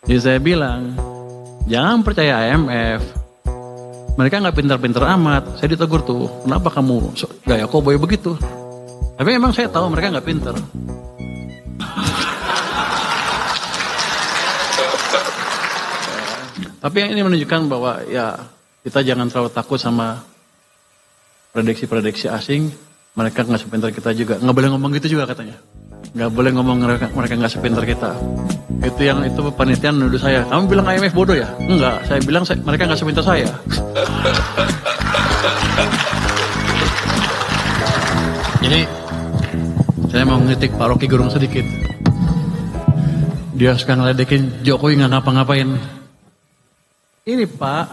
Jadi saya bilang, jangan percaya IMF. Mereka nggak pintar-pintar amat. Saya ditegur tuh, kenapa kamu gaya koboi begitu? Tapi emang saya tahu mereka nggak pintar. Tapi yang ini menunjukkan bahwa ya kita jangan terlalu takut sama prediksi-prediksi asing. Mereka nggak sepintar kita juga. Nggak boleh ngomong gitu juga katanya. Nggak boleh ngomong mereka nggak sepintar kita. Itu panitia nuduh saya. Kamu bilang IMF bodoh ya? Enggak. Saya bilang mereka nggak sepintar saya. Jadi saya mau ngeritik Pak Rocky Gerung sedikit. Dia suka ngeledekin Jokowi nggak ngapa-ngapain. Ini Pak.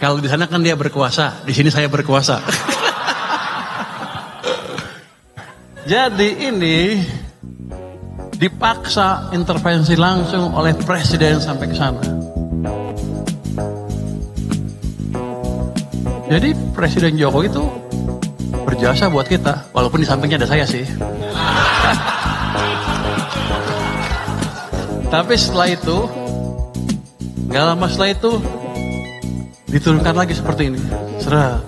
Kalau di sana kan dia berkuasa, di sini saya berkuasa. Jadi ini dipaksa intervensi langsung oleh presiden sampai ke sana. Jadi Presiden Jokowi itu berjasa buat kita, walaupun di sampingnya ada saya sih. Tapi setelah itu, gak lama setelah itu, diturunkan lagi seperti ini. Serah.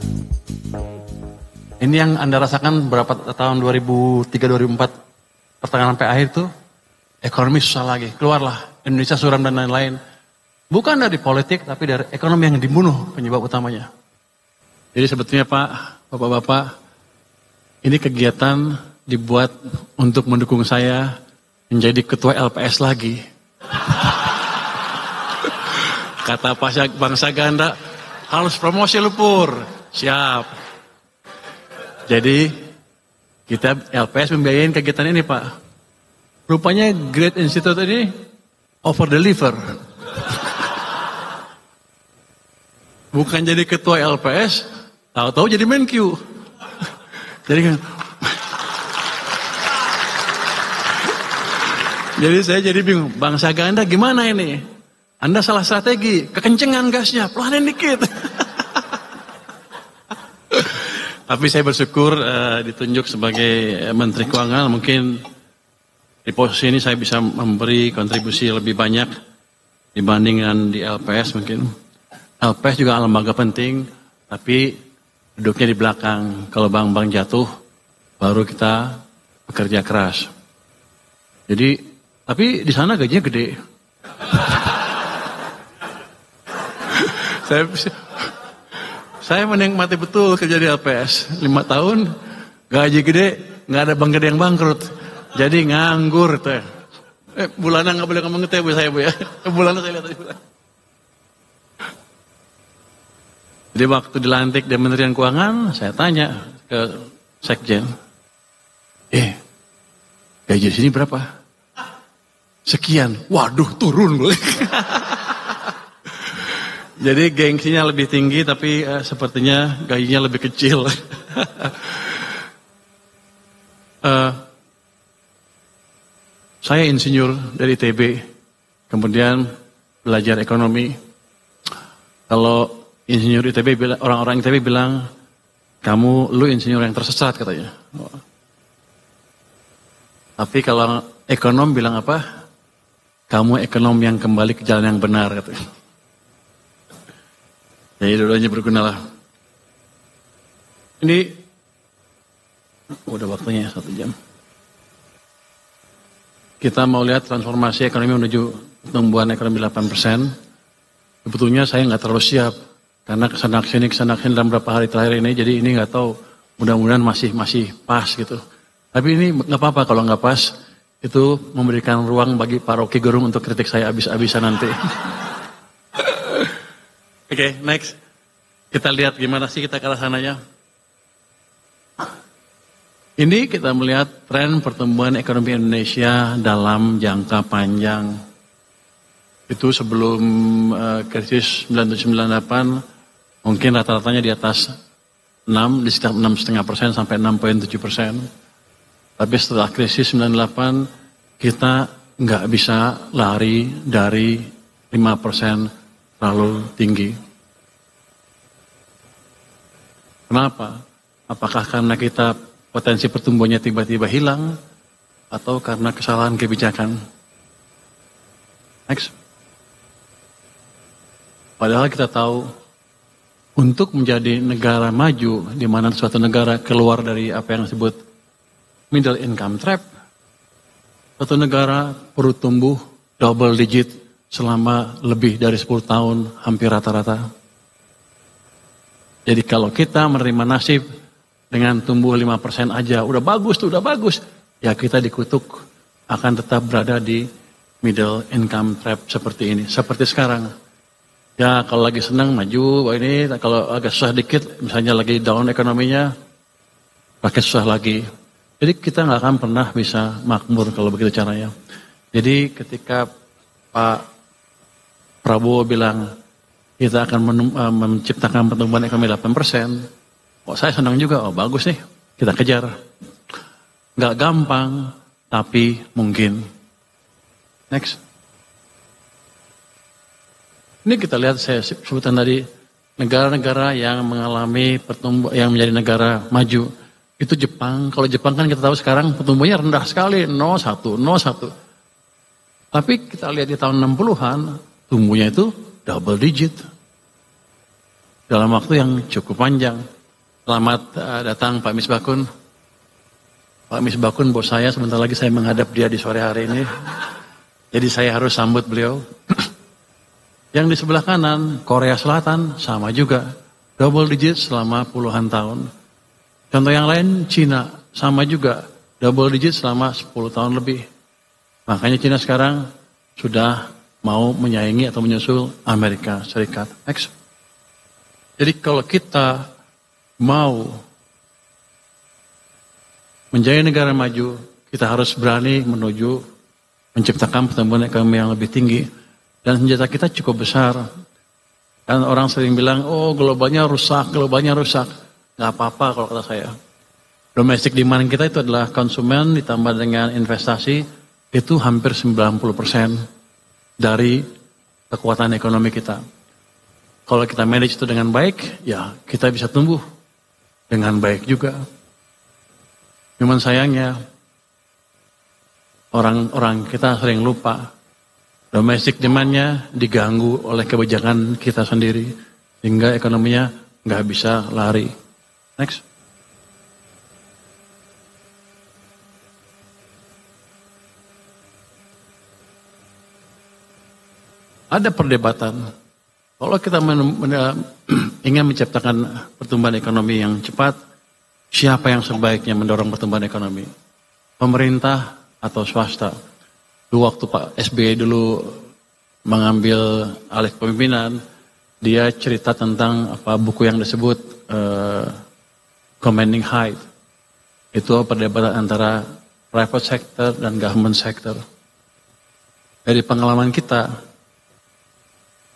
Ini yang Anda rasakan berapa tahun 2003-2004, pertengahan sampai akhir tuh, ekonomi susah lagi. Keluarlah Indonesia suram dan lain-lain. Bukan dari politik, tapi dari ekonomi yang dibunuh penyebab utamanya. Jadi sebetulnya Pak, Bapak-Bapak, ini kegiatan dibuat untuk mendukung saya menjadi ketua LPS lagi. Kata Bang Saganda, harus promosi lu Pur. Siap. Jadi kita LPS membiayain kegiatan ini Pak. Rupanya Great Institute ini over deliver. Bukan jadi ketua LPS, tahu-tahu jadi Menkyu. Jadi saya jadi bingung, Bang Saganda gimana ini? Anda salah strategi, kekencengan gasnya, pelanin dikit. Tapi saya bersyukur ditunjuk sebagai Menteri Keuangan, mungkin di posisi ini saya bisa memberi kontribusi lebih banyak dibandingkan di LPS mungkin. LPS juga lembaga penting, tapi duduknya di belakang. Kalau bank-bank jatuh, baru kita bekerja keras. Jadi, tapi di sana gajinya gede. Saya menikmati betul kerja di LPS. 5 tahun, gaji gede, nggak ada bank gede yang bangkrut. Jadi nganggur teh. Bulanan nggak boleh ngomong teh bu saya bu ya. Bulanan saya lihat tadi. Jadi waktu dilantik di Kementerian Keuangan, saya tanya ke Sekjen, gaji di sini berapa? Sekian. Waduh, turun boleh. Jadi gengsinya lebih tinggi, tapi sepertinya gajinya lebih kecil. Saya insinyur dari ITB, kemudian belajar ekonomi. Kalau insinyur ITB, orang-orang ITB bilang, lu insinyur yang tersesat katanya. Tapi kalau ekonom bilang apa? Kamu ekonom yang kembali ke jalan yang benar katanya. Jadi dua-duanya berguna lah. Ini udah waktunya 1 jam. Kita mau lihat transformasi ekonomi menuju pertumbuhan ekonomi 8%. Sebetulnya saya nggak terlalu siap karena kesana sini dalam beberapa hari terakhir ini. Jadi ini nggak tahu. Mudah-mudahan masih pas gitu. Tapi ini nggak apa-apa kalau nggak pas. Itu memberikan ruang bagi Pak Rocky Gerung untuk kritik saya habis-habisan nanti. Oke, next. Kita lihat gimana sih kita ke arah sananya. Ini kita melihat tren pertumbuhan ekonomi Indonesia dalam jangka panjang. Itu sebelum krisis 97-98 mungkin rata-ratanya di atas 6, di sekitar 6,5% sampai 6,7%. Tapi setelah krisis 98 kita nggak bisa lari dari 5% terlalu tinggi. Kenapa? Apakah karena kita potensi pertumbuhannya tiba-tiba hilang, atau karena kesalahan kebijakan. Next. Padahal kita tahu, untuk menjadi negara maju, di mana suatu negara keluar dari apa yang disebut middle income trap, suatu negara perlu tumbuh double digit selama lebih dari 10 tahun, hampir rata-rata. Jadi kalau kita menerima nasib dengan tumbuh 5% aja, udah bagus tuh, udah bagus. Ya kita dikutuk akan tetap berada di middle income trap seperti ini. Seperti sekarang. Ya kalau lagi senang maju, ini kalau agak susah dikit, misalnya lagi down ekonominya, pakai susah lagi. Jadi kita nggak akan pernah bisa makmur kalau begitu caranya. Jadi ketika Pak Prabowo bilang kita akan menciptakan pertumbuhan ekonomi 8%, saya senang juga, bagus nih, kita kejar. Nggak gampang, tapi mungkin. Next. Ini kita lihat, saya sebutkan tadi, negara-negara yang mengalami pertumbuhan, yang menjadi negara maju, itu Jepang. Kalau Jepang kan kita tahu sekarang pertumbuhannya rendah sekali, 0,1. Tapi kita lihat di tahun 60-an, tumbuhnya itu double digit. Dalam waktu yang cukup panjang. Selamat datang Pak Misbakun. Pak Misbakun bos saya, sebentar lagi saya menghadap dia di sore hari ini. Jadi saya harus sambut beliau. Yang di sebelah kanan, Korea Selatan, sama juga. Double digit selama puluhan tahun. Contoh yang lain, Cina, sama juga. Double digit selama 10 tahun lebih. Makanya Cina sekarang sudah mau menyaingi atau menyusul Amerika Serikat. Next. Jadi kalau kita mau menjadi negara maju, kita harus berani menuju menciptakan pertumbuhan ekonomi yang lebih tinggi. Dan senjata kita cukup besar. Kan orang sering bilang, globalnya rusak. Nggak apa-apa kalau kata saya. Domestic demand kita itu adalah konsumen ditambah dengan investasi, itu hampir 90% dari kekuatan ekonomi kita. Kalau kita manage itu dengan baik, ya kita bisa tumbuh dengan baik juga. Cuman sayangnya, orang-orang kita sering lupa. Domestic demand-nya diganggu oleh kebijakan kita sendiri, sehingga ekonominya nggak bisa lari. Next. Ada perdebatan, kalau kita ingin menciptakan pertumbuhan ekonomi yang cepat, siapa yang sebaiknya mendorong pertumbuhan ekonomi? Pemerintah atau swasta? Waktu Pak SBY dulu mengambil alih kepemimpinan, dia cerita tentang buku yang disebut Commanding Height. Itu perdebatan antara private sector dan government sector. Dari pengalaman kita,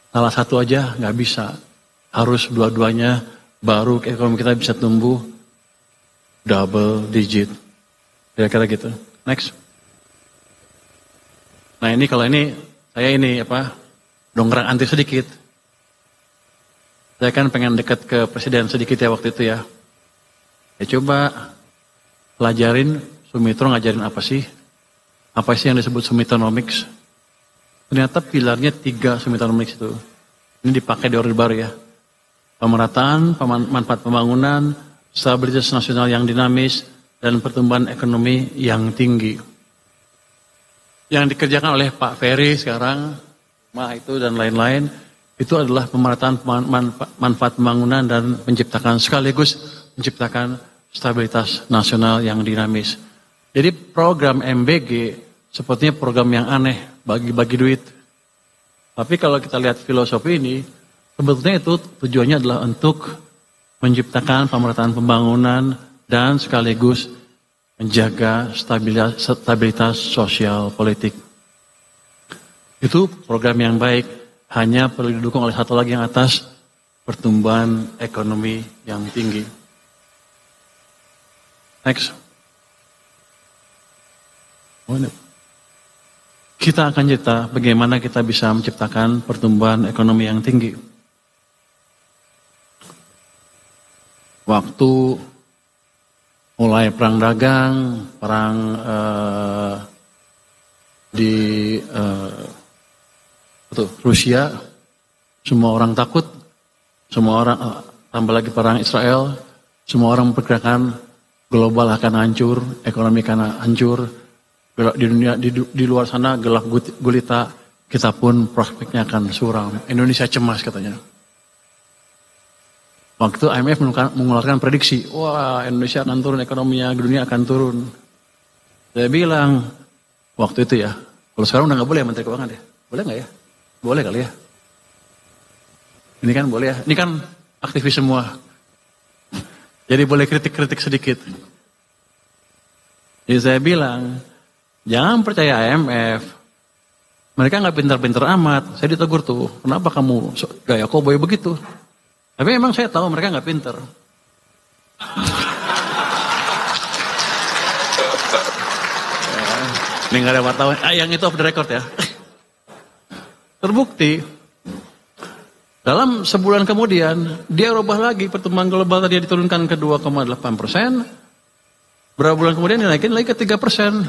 salah satu aja nggak bisa, harus dua-duanya, baru ekonomi kita bisa tumbuh double digit. Kira-kira gitu. Next. Nah ini kalau ini, saya dongkrak anti sedikit. Saya kan pengen dekat ke presiden sedikit ya waktu itu ya. Ya coba pelajarin Sumitro ngajarin apa sih? Apa sih yang disebut Sumitronomics? Ternyata pilarnya 3 Sumitronomics itu. Ini dipakai di Orde Baru ya. Pemerataan, manfaat pembangunan, stabilitas nasional yang dinamis, dan pertumbuhan ekonomi yang tinggi. Yang dikerjakan oleh Pak Ferry sekarang, itu dan lain-lain, itu adalah pemerataan manfaat pembangunan dan sekaligus menciptakan stabilitas nasional yang dinamis. Jadi program MBG sepertinya program yang aneh, bagi-bagi duit. Tapi kalau kita lihat filosofi ini, sebetulnya itu tujuannya adalah untuk menciptakan pemerataan pembangunan dan sekaligus menjaga stabilitas sosial politik. Itu program yang baik, hanya perlu didukung oleh satu lagi yang atas, pertumbuhan ekonomi yang tinggi. Next. Kita akan cerita bagaimana kita bisa menciptakan pertumbuhan ekonomi yang tinggi. Waktu mulai perang dagang, perang di Rusia, semua orang takut, semua orang tambah lagi perang Israel, semua orang memperkirakan global akan hancur, ekonomi akan hancur, di dunia di luar sana gelap gulita, kita pun prospeknya akan suram. Indonesia cemas katanya. Waktu IMF mengeluarkan prediksi, wah Indonesia akan turun ekonominya, dunia akan turun. Saya bilang waktu itu ya, kalau sekarang udah nggak boleh ya Menteri Keuangan ya, boleh nggak ya? Boleh kali ya. Ini kan boleh ya, ini kan aktivis semua. Jadi boleh kritik-kritik sedikit. Jadi saya bilang, jangan percaya IMF. Mereka nggak pintar-pintar amat. Saya ditegur tuh, kenapa kamu gaya cowboy begitu? Tapi memang saya tahu mereka nggak pintar. Ini nggak ada wartawan. Yang itu off the record ya. Terbukti. Dalam sebulan kemudian, dia rubah lagi pertumbuhan global tadi diturunkan ke 2,8%. Berapa bulan kemudian dinaikin lagi ke 3%.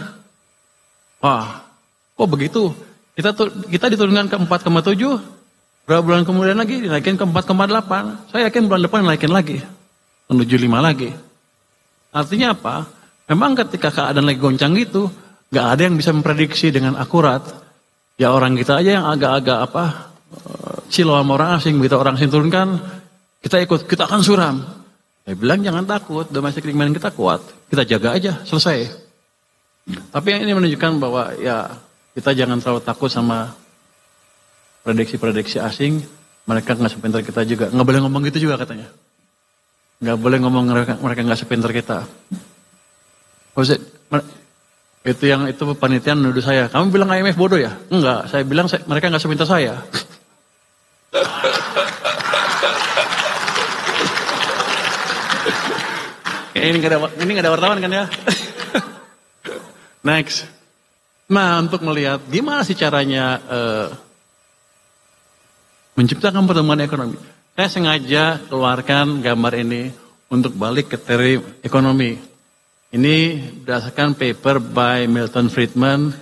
Wah, kok begitu? Kita diturunkan ke 4,7%. Berapa bulan kemudian lagi dinaikin ke 4,8. Saya yakin bulan depan naikin lagi. Menuju 5 lagi. Artinya apa? Memang ketika keadaan lagi goncang gitu, gak ada yang bisa memprediksi dengan akurat. Ya orang kita aja yang agak-agak silau sama orang asing. Begitu orang asing turunkan, kita ikut, kita akan suram. Saya bilang jangan takut, domestic demand kita kuat. Kita jaga aja, selesai. Tapi yang ini menunjukkan bahwa ya kita jangan terlalu takut sama prediksi-prediksi asing, mereka nggak sepintar kita juga. Nggak boleh ngomong gitu juga katanya. Nggak boleh ngomong mereka nggak sepintar kita. Itu panitia menuduh saya. Kamu bilang IMF bodoh ya? Enggak, saya bilang mereka nggak sepintar saya. Ini nggak ada wartawan kan ya? Next. Nah untuk melihat gimana sih caranya menciptakan pertumbuhan ekonomi. Saya sengaja keluarkan gambar ini untuk balik ke teori ekonomi. Ini berdasarkan paper by Milton Friedman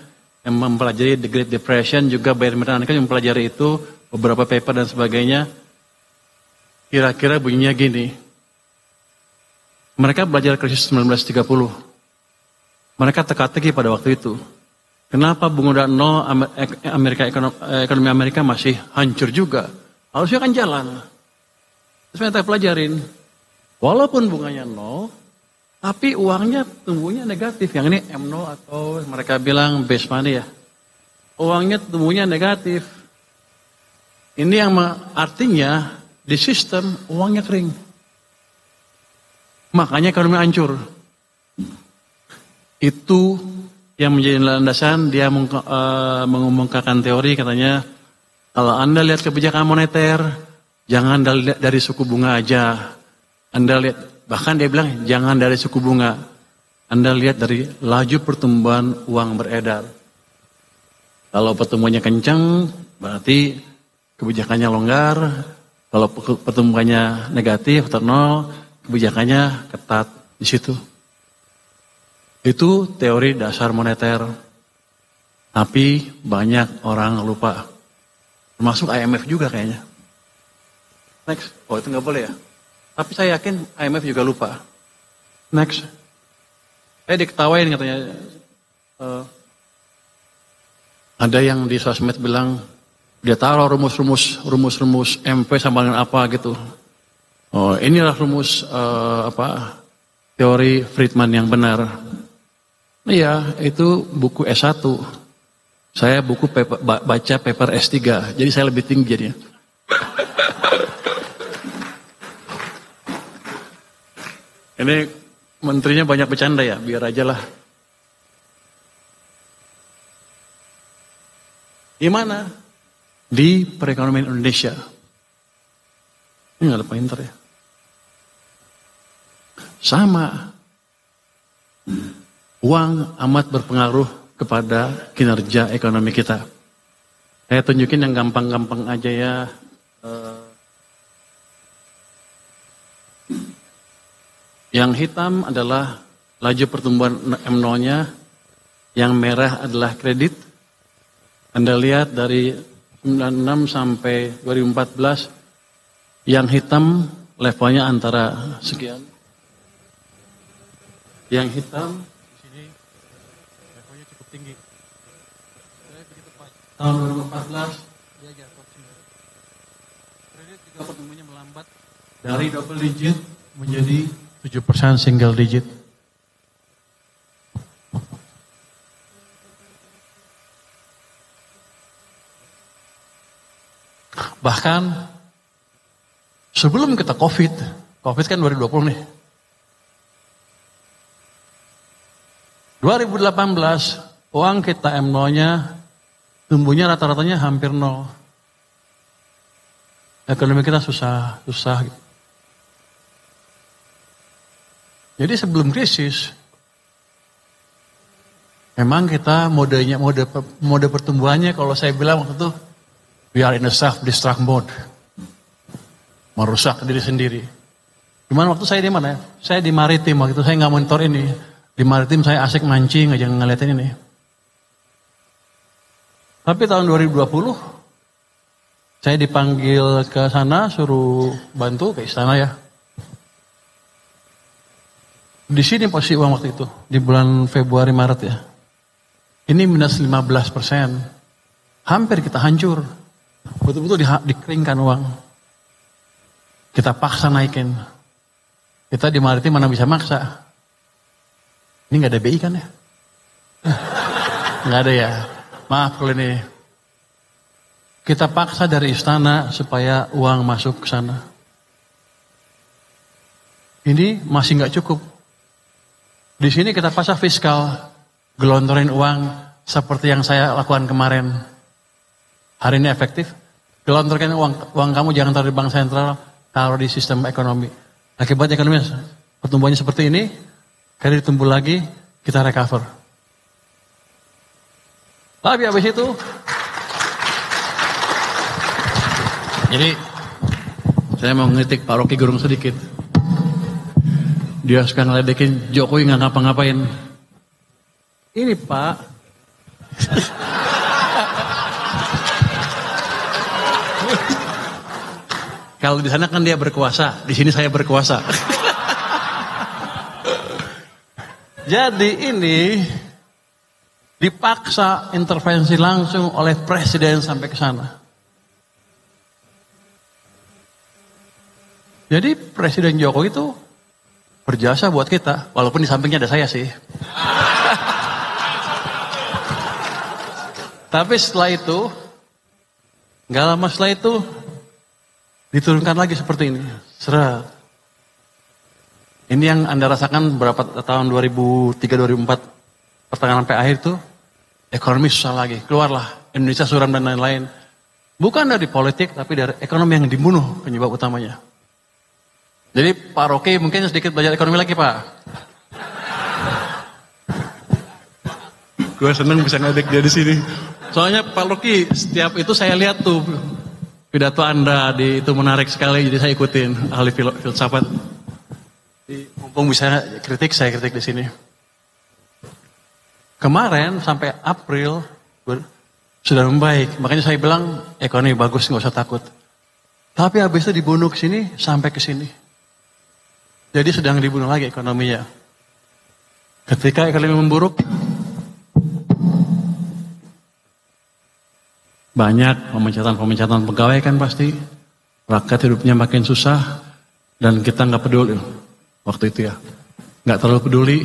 yang mempelajari The Great Depression, juga by Milton yang mempelajari itu, beberapa paper dan sebagainya. Kira-kira bunyinya gini. Mereka belajar krisis 1930. Mereka teka-teki pada waktu itu. Kenapa bunga nol ekonomi Amerika masih hancur juga? Harusnya kan jalan. Terus mereka pelajarin. Walaupun bunganya nol, tapi uangnya tumbuhnya negatif. Yang ini M0 atau mereka bilang base money ya. Uangnya tumbuhnya negatif. Ini yang artinya di sistem uangnya kering. Makanya ekonomi hancur. Itu yang menjadi landasan dia mengumumkan teori katanya, kalau Anda lihat kebijakan moneter, jangan dari suku bunga aja. Anda lihat, bahkan dia bilang jangan dari suku bunga. Anda lihat dari laju pertumbuhan uang beredar. Kalau pertumbuhannya kencang, berarti kebijakannya longgar. Kalau pertumbuhannya negatif atau nol, kebijakannya ketat di situ. Itu teori dasar moneter. Tapi banyak orang lupa. Termasuk IMF juga kayaknya. Next. Oh itu nggak boleh ya. Tapi saya yakin IMF juga lupa. Next. Saya diketawain katanya. Ada yang di sosmed bilang, dia taruh rumus-rumus MP sama dengan apa gitu. Oh inilah rumus teori Friedman yang benar. Iya, itu buku S1. Saya baca paper S3, jadi saya lebih tinggi jadinya. Ini menterinya banyak bercanda ya, biar aja lah. Di mana? Di perekonomian Indonesia. Ini nggak ada pinter ya. Sama. Uang amat berpengaruh kepada kinerja ekonomi kita. Saya tunjukin yang gampang-gampang aja ya. Yang hitam adalah laju pertumbuhan M0-nya, yang merah adalah kredit. Anda lihat dari 96 sampai 2014, yang hitam levelnya antara sekian. Yang hitam di sini levelnya cukup tinggi. Tahun 2014 dia jatuh sini. Kredit juga pertumbuhannya melambat dari double digit menjadi 7% single digit. Bahkan sebelum kita COVID kan 2020 nih. 2018 uang kita M0-nya tumbuhnya rata-ratanya hampir 0. Ekonomi kita susah. Jadi sebelum krisis, memang kita mode pertumbuhannya kalau saya bilang waktu itu, we are in a self-destruct mode. Merusak diri sendiri. Cuman waktu saya di mana? Saya di maritim, waktu itu saya nggak monitor ini. Di maritim saya asik mancing aja ngeliatin ini. Tapi tahun 2020, saya dipanggil ke sana, suruh bantu ke istana ya. Di sini posisi uang waktu itu, di bulan Februari Maret ya. Ini minus 15%. Hampir kita hancur. Betul-betul dikeringkan uang. Kita paksa naikin. Kita di maritim mana bisa maksa. Ini gak ada BI kan ya? Gak ada ya. Maaf kalau ini. Kita paksa dari istana supaya uang masuk ke sana. Ini masih gak cukup. Di sini kita paksa fiskal. Gelontorin uang seperti yang saya lakukan kemarin. Hari ini efektif. Gelontorkan uang kamu jangan taruh di bank sentral, taruh di sistem ekonomi. Akibatnya ekonomi pertumbuhannya seperti ini, kali ditumbuh lagi, kita recover. Tapi habis itu, jadi saya mau ngeritik Pak Rocky Gerung sedikit. Dia suka ngeledekin Jokowi nggak ngapa-ngapain. Ini Pak. Kalau di sana kan dia berkuasa, di sini saya berkuasa. Jadi ini dipaksa intervensi langsung oleh presiden sampai ke sana. Jadi Presiden Jokowi itu berjasa buat kita, walaupun di sampingnya ada saya sih. Tapi setelah itu, nggak lama setelah itu, diturunkan lagi seperti ini. Seret. Ini yang Anda rasakan berapa tahun 2003-2004 pertengahan sampai akhir itu ekonomi susah lagi. Keluarlah Indonesia suram dan lain-lain. Bukan dari politik tapi dari ekonomi yang dibunuh penyebab utamanya. Jadi Pak Rocky mungkin sedikit belajar ekonomi lagi Pak. Gue seneng bisa ngedik dia di sini. Soalnya Pak Rocky setiap itu saya lihat tuh pidato Anda itu menarik sekali, jadi saya ikutin ahli filsafat. Mumpung bisa kritik, saya kritik di sini. Kemarin sampai April sudah membaik, makanya saya bilang ekonomi bagus, nggak usah takut. Tapi habis itu dibunuh ke sini sampai ke sini. Jadi sedang dibunuh lagi ekonominya. Ketika ekonomi memburuk, banyak pemecatan pegawai kan pasti. Rakyat hidupnya makin susah dan kita nggak peduli waktu itu ya. Nggak terlalu peduli,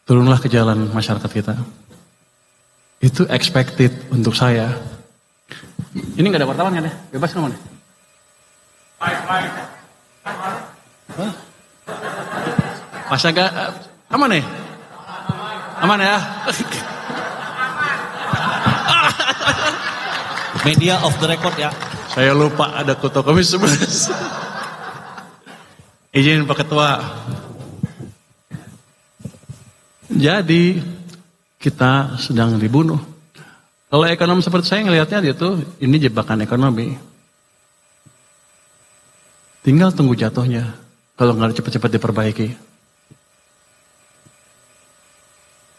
turunlah ke jalan masyarakat kita. Itu expected untuk saya. Ini nggak ada wartawan kan ya? Bebas ngomong nih. Pas agak aman nih? Aman ya? Media off the record ya. Saya lupa ada ketua komisi 11. Izin Pak Ketua. Jadi kita sedang dibunuh. Kalau ekonomi seperti saya ngelihatnya dia tuh ini jebakan ekonomi. Tinggal tunggu jatuhnya. Kalau nggak cepat-cepat diperbaiki.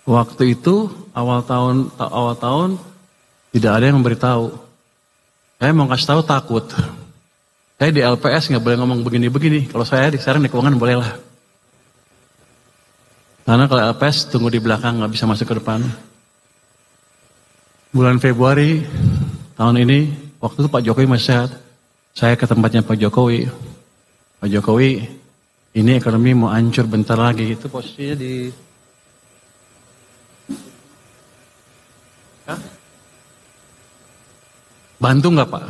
Waktu itu awal tahun tidak ada yang memberitahu. Saya mau kasih tahu takut. Saya di LPS nggak boleh ngomong begini-begini. Kalau saya sekarang di keuangan boleh lah. Karena kalau LPS tunggu di belakang nggak bisa masuk ke depan. Bulan Februari tahun ini, waktu itu Pak Jokowi masih sehat. Saya ke tempatnya Pak Jokowi. Pak Jokowi, ini ekonomi mau hancur bentar lagi. Itu posisinya di... Hah? Bantu nggak Pak?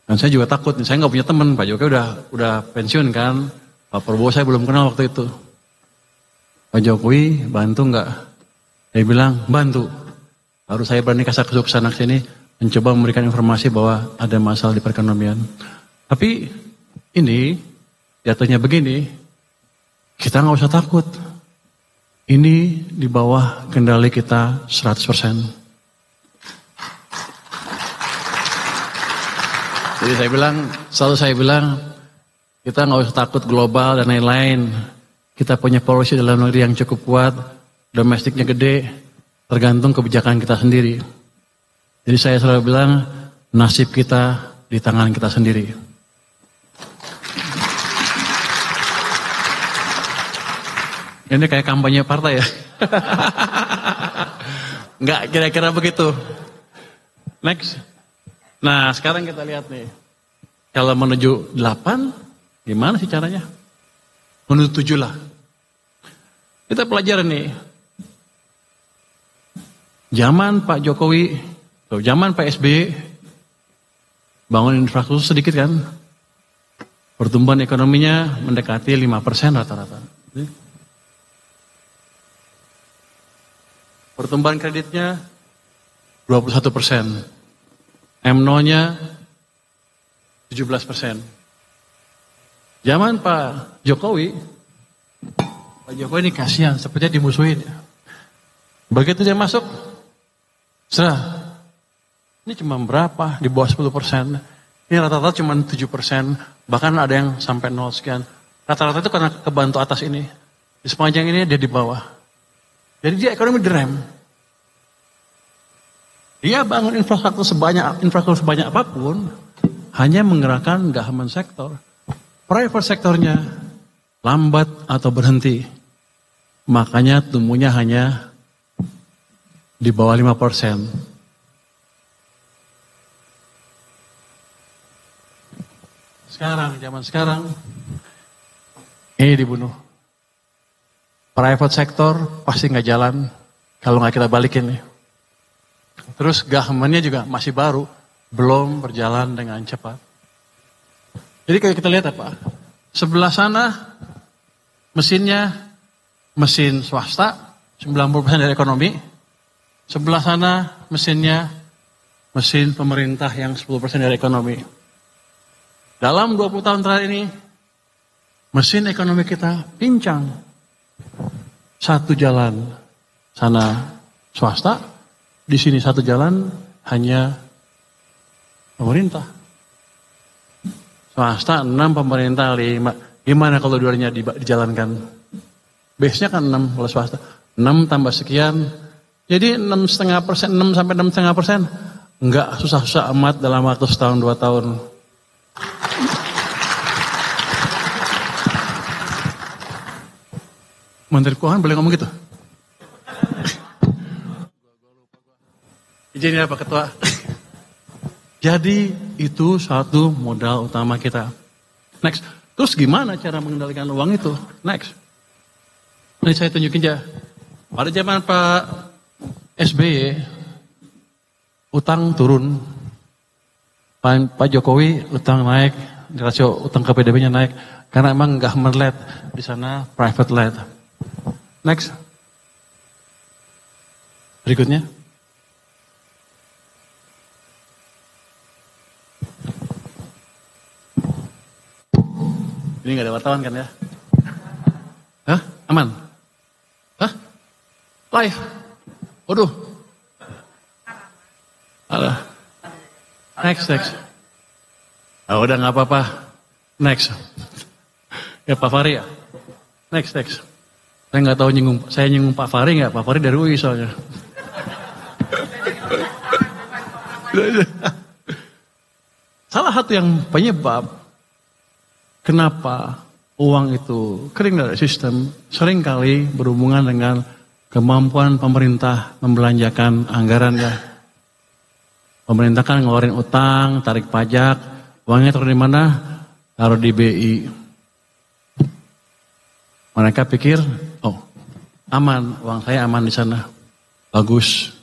Dan saya juga takut, saya nggak punya teman. Pak Jokowi udah pensiun kan. Pak Prabowo saya belum kenal waktu itu. Pak Jokowi bantu nggak? Saya bilang bantu. Harus saya berani kasar ke sana sini, mencoba memberikan informasi bahwa ada masalah di perekonomian. Tapi ini jatuhnya begini, kita nggak usah takut. Ini di bawah kendali kita 100%. Jadi selalu saya bilang, kita nggak usah takut global dan lain-lain. Kita punya policy dalam negeri yang cukup kuat, domestiknya gede, tergantung kebijakan kita sendiri. Jadi saya selalu bilang, nasib kita di tangan kita sendiri. Ini kayak kampanye partai ya. Enggak, kira-kira begitu. Next. Nah, sekarang kita lihat nih. Kalau menuju 8, gimana sih caranya? Menuju 7 lah. Kita pelajarin nih. Zaman Pak Jokowi, zaman Pak SBY, bangun infrastruktur sedikit kan. Pertumbuhan ekonominya mendekati 5% rata-rata. Pertumbuhan kreditnya 21%. M0-nya 17%. Zaman Pak Jokowi ini kasihan, sepertinya dimusuhin. Begitu dia masuk, ini cuma berapa? Di bawah 10%. Ini rata-rata cuma 7%, bahkan ada yang sampai 0 sekian. Rata-rata itu karena kebantu atas ini. Di sepanjang ini dia di bawah. Jadi dia ekonomi direm. Dia bangun infrastruktur sebanyak apapun, hanya menggerakkan government sektor. Private sektornya lambat atau berhenti. Makanya tumbuhnya hanya di bawah 5%. Zaman sekarang, ini dibunuh. Private sektor pasti nggak jalan kalau nggak kita balikin nih. Terus government-nya juga masih baru, belum berjalan dengan cepat. Jadi kalau kita lihat apa? Sebelah sana mesinnya mesin swasta, 90% dari ekonomi. Sebelah sana mesinnya mesin pemerintah yang 10% dari ekonomi. Dalam 20 tahun terakhir ini, mesin ekonomi kita pincang. Satu jalan sana swasta, di sini satu jalan hanya pemerintah. Swasta 6, pemerintah 5. Gimana kalau dua-duanya dijalankan? Base-nya kan 6 kalau swasta. 6 tambah sekian. Jadi 6,5%, 6 sampai 6,5%. Enggak susah-susah amat dalam waktu setahun 2 tahun. Menteri Keuangan boleh ngomong gitu? Izin ya Pak Ketua. Jadi itu satu modal utama kita. Next. Terus gimana cara mengendalikan uang itu? Next. Ini saya tunjukin aja. Pada zaman Pak SBY, utang turun. Pak Jokowi utang naik, rasio utang ke PDB-nya naik. Karena emang government led, di sana private led. Next. Berikutnya. Ini gak ada wartawan kan ya? Hah? Aman? Hah? Live? Waduh. Alah. Next. Ah, udah gak apa-apa. Next. Ya Pak Fahri ya? Next. Saya nggak tahu saya nyinggung Pak Fahri nggak? Pak Fahri dari UI soalnya. Salah satu yang penyebab kenapa uang itu kering dari sistem seringkali berhubungan dengan kemampuan pemerintah membelanjakan anggaran ya. Pemerintah kan ngeluarin utang, tarik pajak, uangnya taruh di mana? Taruh di BI. Mereka pikir, oh aman, uang saya aman di sana, bagus.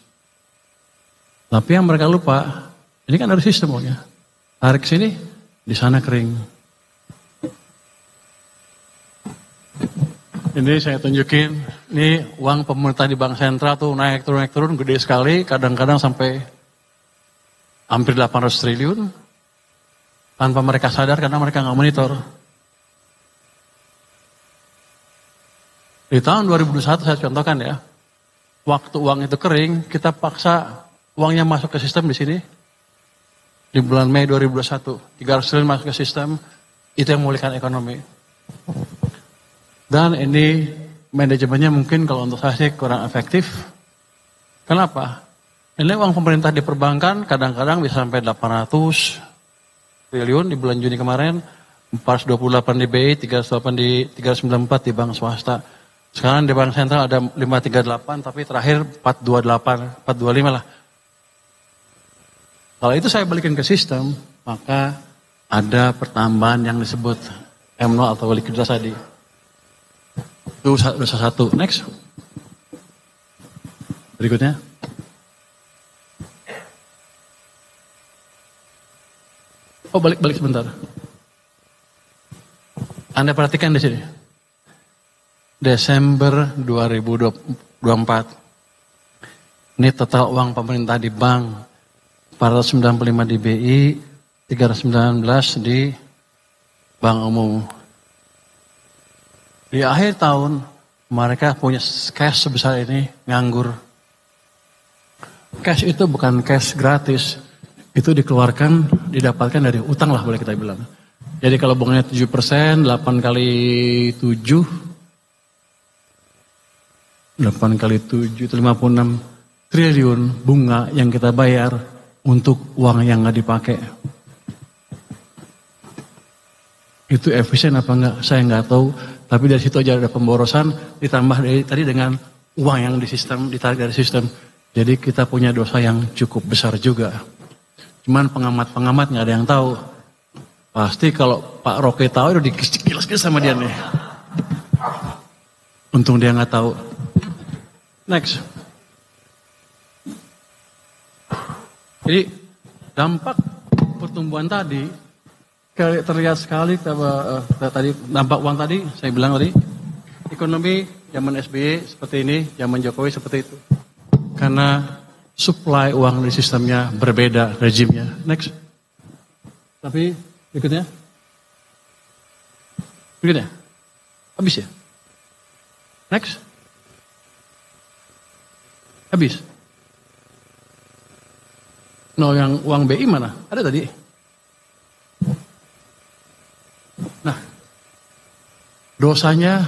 Tapi yang mereka lupa, ini kan ada sistem uangnya. Tarik sini, di sana kering. Ini saya tunjukin, ini uang pemerintah di Bank Sentral tuh naik turun, gede sekali, kadang-kadang sampai hampir 800 triliun. Tanpa mereka sadar karena mereka nggak monitor. Di tahun 2021 saya contohkan ya, waktu uang itu kering, kita paksa uangnya masuk ke sistem di sini. Di bulan Mei 2021, 300 triliun masuk ke sistem, itu yang memulihkan ekonomi. Dan ini manajemennya mungkin kalau untuk saya sih kurang efektif. Kenapa? Ini uang pemerintah di perbankan kadang-kadang bisa sampai 800 triliun di bulan Juni kemarin, 428 di BI, 394 di bank swasta. Sekarang di Bank Sentral ada 538, tapi terakhir 428, 425 lah. Kalau itu saya balikin ke sistem, maka ada pertambahan yang disebut M0 atau likuiditas tadi. Itu dosa satu. Next. Berikutnya. Oh balik sebentar. Anda perhatikan di sini. Desember 2024. Ini total uang pemerintah di bank. 495 di BI, 319 di bank umum. Di akhir tahun, mereka punya cash sebesar ini, nganggur. Cash itu bukan cash gratis. Itu dikeluarkan, didapatkan dari utang lah boleh kita bilang. Jadi kalau bunganya 7%, 8 kali 7, 8 kali 7 itu 56 triliun bunga yang kita bayar untuk uang yang nggak dipakai. Itu efisien apa enggak? Saya nggak tahu. Tapi dari situ aja ada pemborosan ditambah dari tadi dengan uang yang di sistem ditarik dari sistem. Jadi kita punya dosa yang cukup besar juga. Cuman pengamat nggak ada yang tahu. Pasti kalau Pak Roke tahu udah dikilas-kilas sama dia nih. Untung dia nggak tahu. Next. Jadi dampak pertumbuhan tadi terlihat sekali tadi dampak uang tadi saya bilang tadi ekonomi zaman SBY seperti ini, zaman Jokowi seperti itu. Karena supply uang di sistemnya berbeda rejimnya. Next. Tapi berikutnya. Habis ya? Next. Habis. No, yang uang BI mana? Ada tadi. Nah, dosanya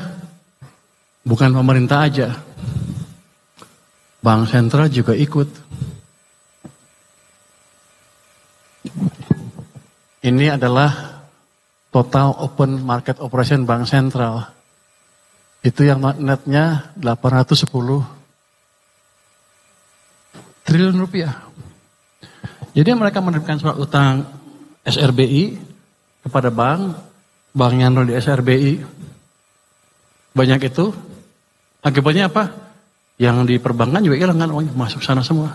bukan pemerintah aja. Bank sentral juga ikut. Ini adalah total open market operation bank sentral. Itu yang netnya 810 triliun rupiah. Jadi mereka menerbitkan surat utang SRBI kepada bank yang di SRBI. Banyak itu. Akibatnya apa? Yang di perbankan juga hilang kan uangnya masuk sana semua.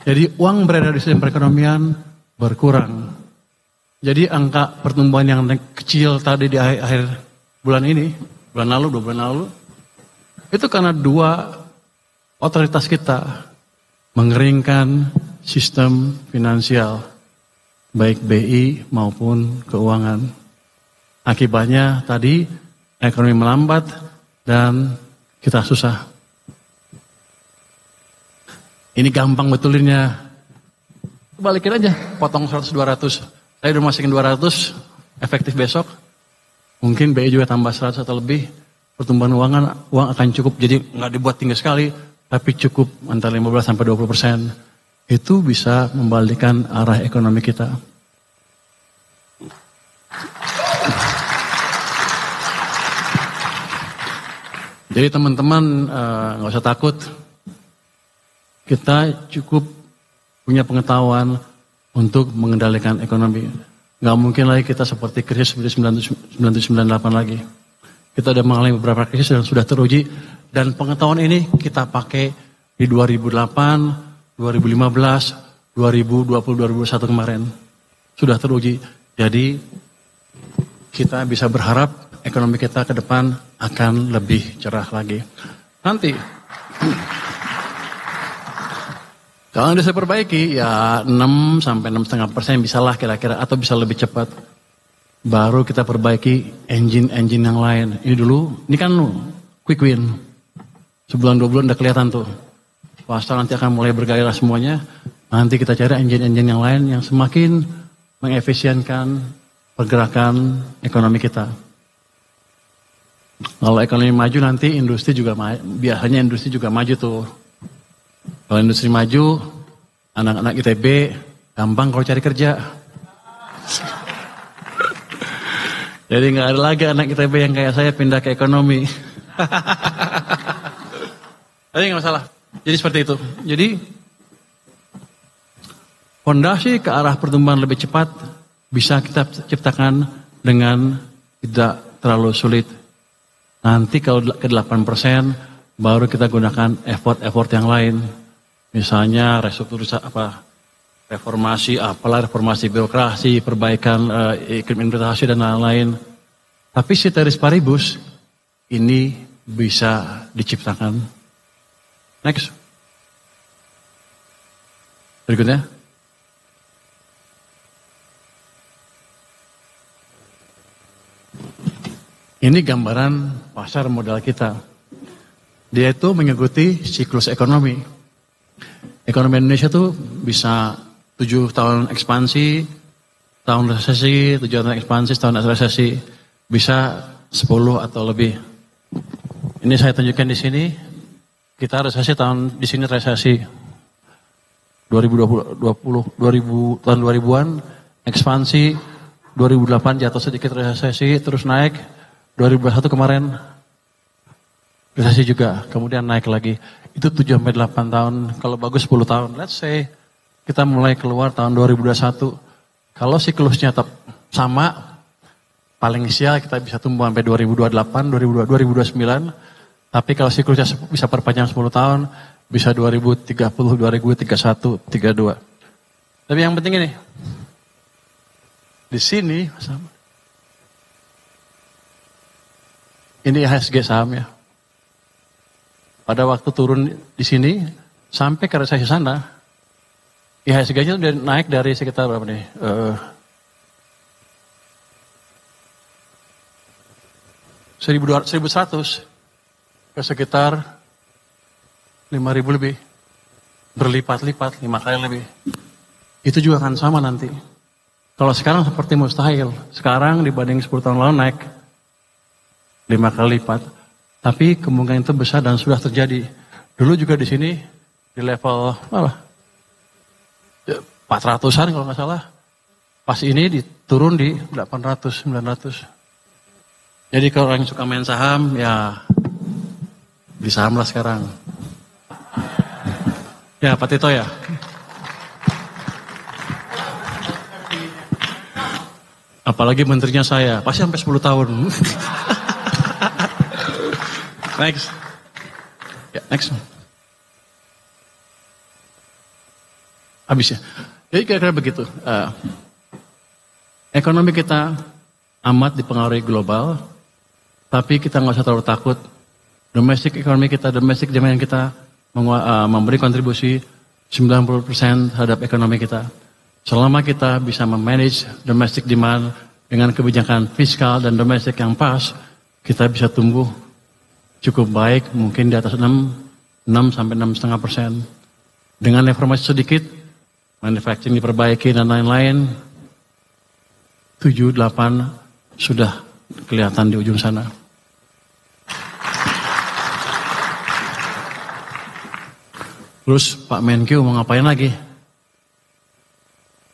Jadi uang beredar di sistem perekonomian berkurang. Jadi angka pertumbuhan yang kecil tadi di akhir bulan ini, bulan lalu, 2 bulan lalu, itu karena dua otoritas kita mengeringkan sistem finansial, baik BI maupun keuangan. Akibatnya tadi ekonomi melambat dan kita susah. Ini gampang betulinnya. Balikin aja, potong 100-200. Saya udah masukin 200, efektif besok. Mungkin BI juga tambah 100 atau lebih. pertumbuhan uang akan cukup, jadi nggak dibuat tinggi sekali, tapi cukup antara 15-20%. Itu bisa membalikkan arah ekonomi kita. Jadi teman-teman nggak usah takut, kita cukup punya pengetahuan untuk mengendalikan ekonomi. Nggak mungkin lagi kita seperti krisis seperti 1998 lagi. Kita sudah mengalami beberapa krisis dan sudah teruji, dan pengetahuan ini kita pakai di 2008, 2015, 2020, 2021 kemarin. Sudah teruji. Jadi kita bisa berharap ekonomi kita ke depan akan lebih cerah lagi. Nanti, kalau bisa perbaiki, ya 6 sampai 6,5% bisa lah kira-kira, atau bisa lebih cepat. Baru kita perbaiki engine-engine yang lain. Ini dulu, ini kan quick win. Sebulan 2 bulan udah kelihatan tuh. Pasar nanti akan mulai bergairah semuanya. Nanti kita cari engine-engine yang lain yang semakin mengefisienkan pergerakan ekonomi kita. Kalau ekonomi maju nanti industri juga biasanya industri juga maju tuh. Kalau industri maju, anak-anak ITB gampang kalau cari kerja. Jadi nggak ada lagi anak ITB yang kayak saya pindah ke ekonomi. Tapi nggak masalah. Jadi seperti itu. Jadi fondasi ke arah pertumbuhan lebih cepat bisa kita ciptakan dengan tidak terlalu sulit. Nanti kalau ke 8% baru kita gunakan effort yang lain. Misalnya restrukturisasi reformasi birokrasi, perbaikan iklim investasi dan lain-lain. Tapi ceteris paribus ini bisa diciptakan. Next. Berikutnya. Ini gambaran pasar modal kita. Dia itu mengikuti siklus ekonomi. Ekonomi Indonesia tuh bisa 7 tahun ekspansi, tahun resesi, 7 tahun ekspansi, tahun resesi. Bisa 10 atau lebih. Ini saya tunjukkan di sini. Kita resesi tahun di sini resesi 2020 tahun 2000-an, ekspansi 2008 jatuh sedikit resesi, terus naik 2021 kemarin resesi juga, kemudian naik lagi. Itu 7-8 tahun, kalau bagus 10 tahun. Let's say kita mulai keluar tahun 2021. Kalau siklusnya tetap sama, paling sial kita bisa tumbuh sampai 2028, 2029. Tapi kalau siklusnya bisa perpanjang 10 tahun, bisa 2030, 2031, 32. Tapi yang penting ini, di sini sama. Ini IHSG sahamnya. Pada waktu turun di sini, sampai ke resesi sana, IHSG-nya sudah naik dari sekitar berapa nih? 1.100 ke sekitar 5.000 lebih. Berlipat-lipat, 5 kali lebih. Itu juga akan sama nanti. Kalau sekarang seperti mustahil. Sekarang dibanding 10 tahun lalu naik 5 kali lipat. Tapi kemungkinan itu besar dan sudah terjadi. Dulu juga di sini di level 400-an kalau nggak salah. Pas ini diturun di 800, 900. Jadi kalau orang yang suka main saham ya beli saham lah sekarang. Ya Pak Tito ya. Apalagi menterinya saya, pasti sampai 10 tahun. Next. Ya, next. Habis ya. Jadi kira-kira begitu. Ekonomi kita amat dipengaruhi global, tapi kita nggak usah terlalu takut. Domestic ekonomi kita, domestic demand kita memberi kontribusi 90% terhadap ekonomi kita. Selama kita bisa memanage domestic demand dengan kebijakan fiskal dan domestik yang pas, kita bisa tumbuh cukup baik, mungkin di atas 6 sampai 6,5%. Dengan reformasi sedikit, manufacturing diperbaiki dan lain-lain, 7-8 sudah kelihatan di ujung sana. Terus Pak Menkyu mau ngapain lagi?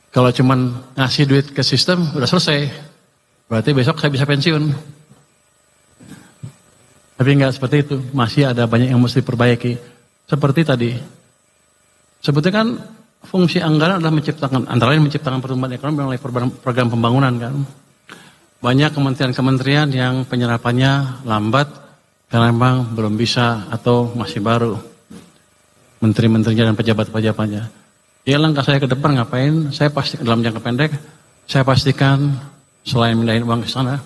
Kalau cuman ngasih duit ke sistem udah selesai. Berarti besok saya bisa pensiun. Tapi enggak seperti itu. Masih ada banyak yang mesti diperbaiki. Seperti tadi. Sebetulnya kan fungsi anggaran adalah menciptakan, antara lain menciptakan pertumbuhan ekonomi melalai program pembangunan kan. Banyak kementerian-kementerian yang penyerapannya lambat karena memang belum bisa atau masih baru. Menteri-menterinya dan pejabat-pejabatnya. Ya langkah saya ke depan ngapain? Saya pasti dalam jangka pendek, saya pastikan selain mindahin uang ke sana,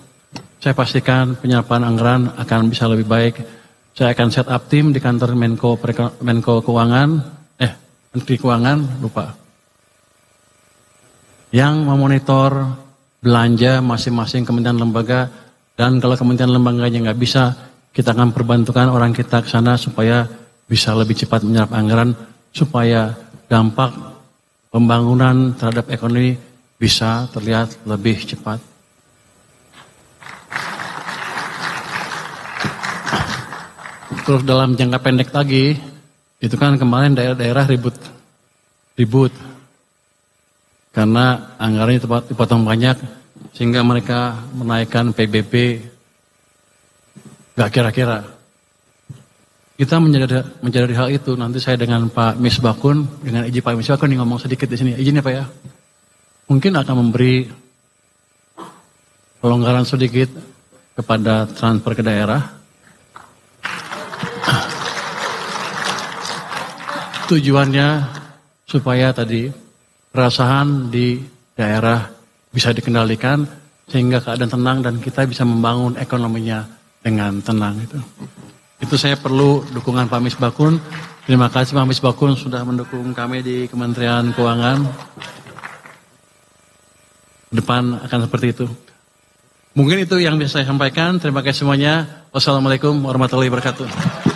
saya pastikan penyerapan anggaran akan bisa lebih baik. Saya akan set up tim di kantor Menko Keuangan, Menteri Keuangan, lupa. Yang memonitor belanja masing-masing kementerian lembaga, dan kalau kementerian lembaganya nggak bisa, kita akan perbantukan orang kita ke sana supaya bisa lebih cepat menyerap anggaran, supaya dampak pembangunan terhadap ekonomi bisa terlihat lebih cepat. Terus dalam jangka pendek lagi, itu kan kemarin daerah-daerah ribut. Karena anggarannya dipotong banyak, sehingga mereka menaikkan PBB gak kira-kira. Kita menjadi hal itu. Nanti saya dengan Pak Misbakun, dengan izin Pak Misbakun nih ngomong sedikit di sini. Izin ya Pak ya. Mungkin akan memberi pelonggaran sedikit kepada transfer ke daerah. Tujuannya supaya tadi perasaan di daerah bisa dikendalikan sehingga keadaan tenang dan kita bisa membangun ekonominya dengan tenang itu. Itu saya perlu dukungan Pak Misbakun. Terima kasih Pak Misbakun sudah mendukung kami di Kementerian Keuangan. Depan akan seperti itu. Mungkin itu yang bisa saya sampaikan. Terima kasih semuanya. Wassalamualaikum warahmatullahi wabarakatuh.